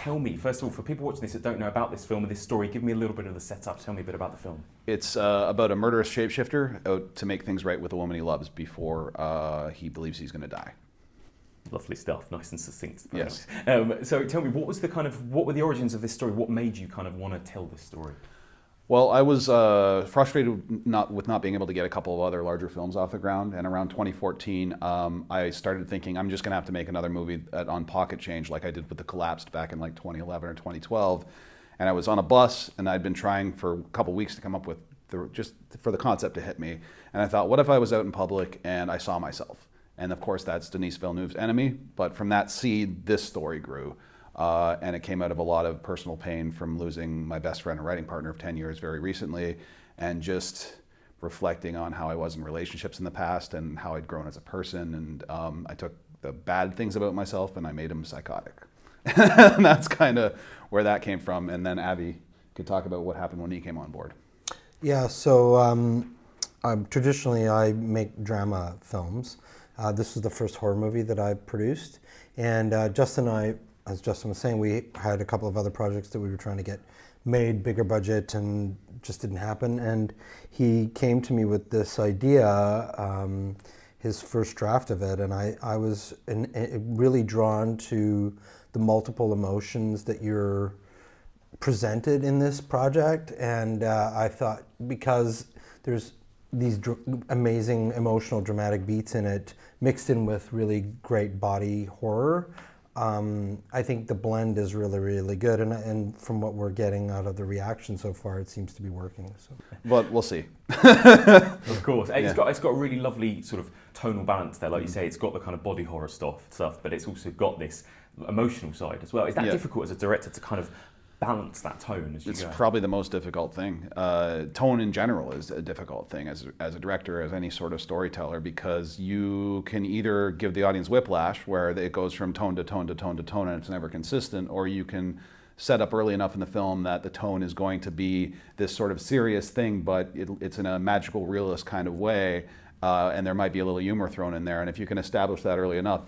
tell me, first of all, for people watching this that don't know about this film or this story, give me a little bit of the setup. Tell me a bit about the film. It's about a murderous shapeshifter out to make things right with a woman he loves before he believes he's going to die. Lovely stuff, nice and succinct. Yes. Nice. So tell me, what were the origins of this story? What made you kind of want to tell this story? Well, I was frustrated with not being able to get a couple of other larger films off the ground, and around 2014, I started thinking I'm just going to have to make another movie on pocket change like I did with The Collapsed back in like 2011 or 2012. And I was on a bus, and I'd been trying for a couple weeks to come up with just for the concept to hit me. And I thought, what if I was out in public and I saw myself? And of course, that's Denis Villeneuve's Enemy. But from that seed, this story grew. And it came out of a lot of personal pain from losing my best friend and writing partner of 10 years very recently, and just reflecting on how I was in relationships in the past and how I'd grown as a person. And I took the bad things about myself and I made them psychotic. And that's kind of where that came from. And then Abby could talk about what happened when he came on board. Yeah, so traditionally I make drama films. This was the first horror movie that I produced. And Justin and I, as Justin was saying, we had a couple of other projects that we were trying to get made, bigger budget, and just didn't happen. And he came to me with this idea, his first draft of it, and I was really drawn to the multiple emotions that you're presented in this project. And I thought, because there's these amazing emotional dramatic beats in it, mixed in with really great body horror, I think the blend is really, really good, and from what we're getting out of the reaction so far, it seems to be working. So. But we'll see. Of course, it's got a really lovely sort of tonal balance there. Like you say, it's got the kind of body horror stuff, but it's also got this emotional side as well. Is that difficult as a director to kind of balance that tone as you go? It's probably the most difficult thing. Tone in general is a difficult thing as a director, as any sort of storyteller, because you can either give the audience whiplash, where it goes from tone to tone to tone to tone and it's never consistent, or you can set up early enough in the film that the tone is going to be this sort of serious thing, but it's in a magical realist kind of way, and there might be a little humor thrown in there. And if you can establish that early enough,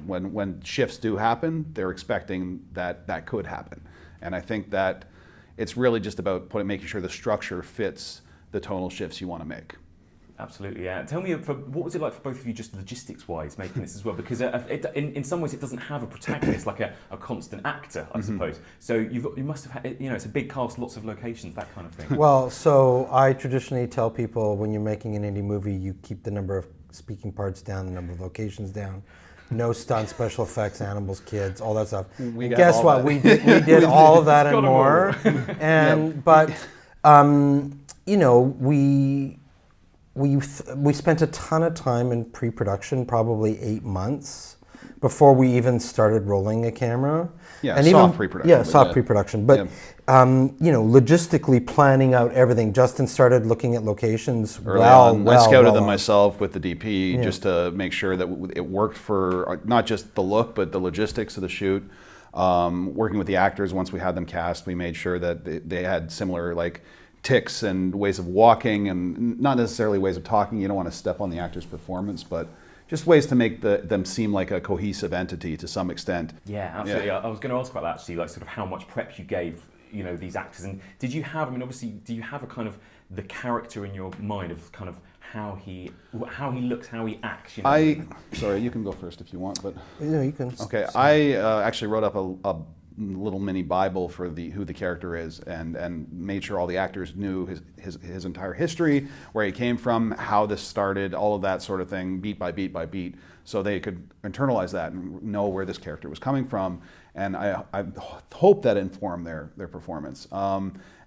when shifts do happen, they're expecting that could happen. And I think that it's really just about making sure the structure fits the tonal shifts you want to make. Absolutely, yeah. Tell me, what was it like for both of you, just logistics-wise, making this as well? Because in some ways it doesn't have a protagonist, like a constant actor, I suppose. So you must have had, it's a big cast, lots of locations, that kind of thing. Well, so I traditionally tell people, when you're making an indie movie, you keep the number of speaking parts down, the number of locations down. No stunt, special effects, animals, kids, all that stuff. Guess what? We did all of that and more. And but we spent a ton of time in pre-production, probably 8 months before we even started rolling a camera. Yeah, and soft pre-production. Yeah, soft pre-production. But logistically planning out everything. Justin started looking at locations I scouted them myself with the DP just to make sure that it worked for not just the look, but the logistics of the shoot. Working with the actors, once we had them cast, we made sure that they had similar tics and ways of walking, and not necessarily ways of talking. You don't want to step on the actor's performance, but just ways to make them seem like a cohesive entity to some extent. Yeah, absolutely. Yeah. I was going to ask about that actually, sort of how much prep you gave, these actors, and did you have? Obviously, do you have a kind of the character in your mind of kind of how he looks, how he acts? Sorry, you can go first if you want, but you can. Okay, I actually wrote up a little mini Bible for who the character is, and made sure all the actors knew his entire history, where he came from, how this started, all of that sort of thing, beat by beat by beat, so they could internalize that and know where this character was coming from. And I hope that informed their performance.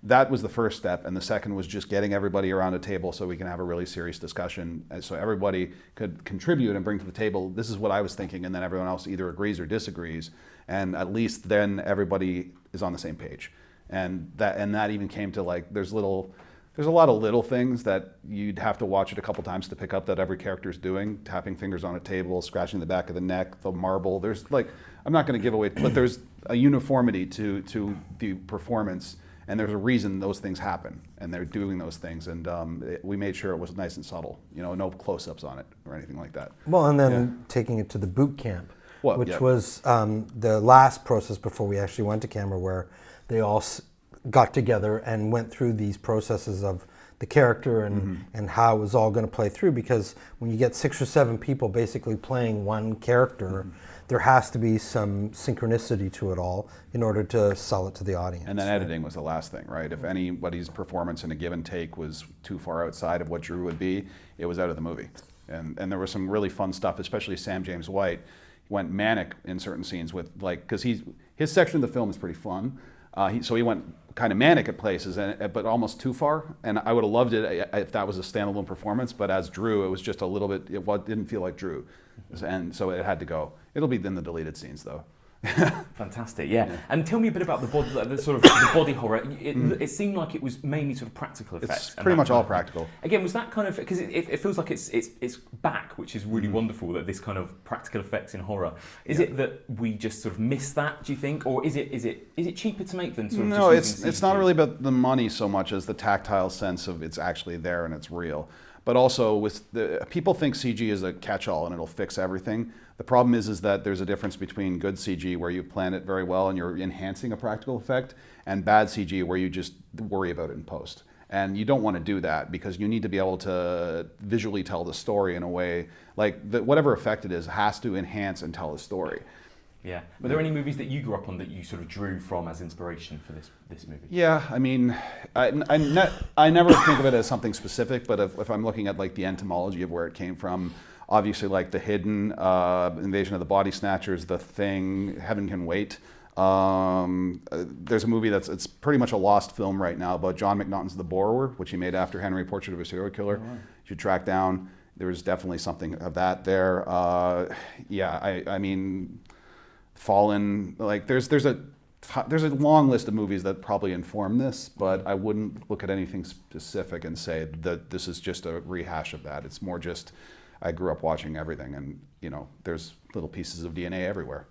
That was the first step, and the second was just getting everybody around a table so we can have a really serious discussion, and so everybody could contribute and bring to the table, this is what I was thinking, and then everyone else either agrees or disagrees, and at least then everybody is on the same page. And that even came to there's a lot of little things that you'd have to watch it a couple times to pick up that every character's doing, tapping fingers on a table, scratching the back of the neck, the marble. There's I'm not going to give away, but there's a uniformity to the performance, and there's a reason those things happen, and they're doing those things, and we made sure it was nice and subtle, no close-ups on it or anything like that. Well, and then taking it to the boot camp. Well, which yeah. was the last process before we actually went to camera, where they all got together and went through these processes of the character and how it was all going to play through. Because when you get 6 or 7 people basically playing one character, there has to be some synchronicity to it all in order to sell it to the audience. And then editing was the last thing, right? If anybody's performance in a given take was too far outside of what Drew would be, it was out of the movie. And there was some really fun stuff, especially Sam James White went manic in certain scenes with, like, because his section of the film is pretty fun. So he went kind of manic at places, but almost too far. And I would have loved it if that was a standalone performance. But as Drew, it was just a little bit. It didn't feel like Drew, and so it had to go. It'll be in the deleted scenes, though. Fantastic, yeah. And tell me a bit about the body, the sort of the body horror. It seemed like it was mainly sort of practical effects. It's pretty much all practical. Again, was that kind of, because it feels like it's back, which is really wonderful, that this kind of practical effects in horror. Is it that we just sort of miss that, do you think, or is it cheaper to make than sort of? No, just using it's not really about the money so much as the tactile sense of it's actually there and it's real. But also, with people think CG is a catch-all and it'll fix everything. The problem is that there's a difference between good CG where you plan it very well and you're enhancing a practical effect, and bad CG where you just worry about it in post. And you don't want to do that, because you need to be able to visually tell the story in a way, like whatever effect it is has to enhance and tell the story. Yeah. Were there any movies that you grew up on that you sort of drew from as inspiration for this movie? Yeah, I mean, I never think of it as something specific, but if I'm looking at like the entomology of where it came from, obviously like The Hidden, Invasion of the Body Snatchers, The Thing, Heaven Can Wait. There's a movie it's pretty much a lost film right now about John McNaughton's The Borrower, which he made after Henry, Portrait of a Serial Killer. You should track down. There was definitely something of that there. Yeah, I mean, Fallen, like there's a long list of movies that probably inform this, but I wouldn't look at anything specific and say that this is just a rehash of that. It's more just I grew up watching everything, and there's little pieces of DNA everywhere.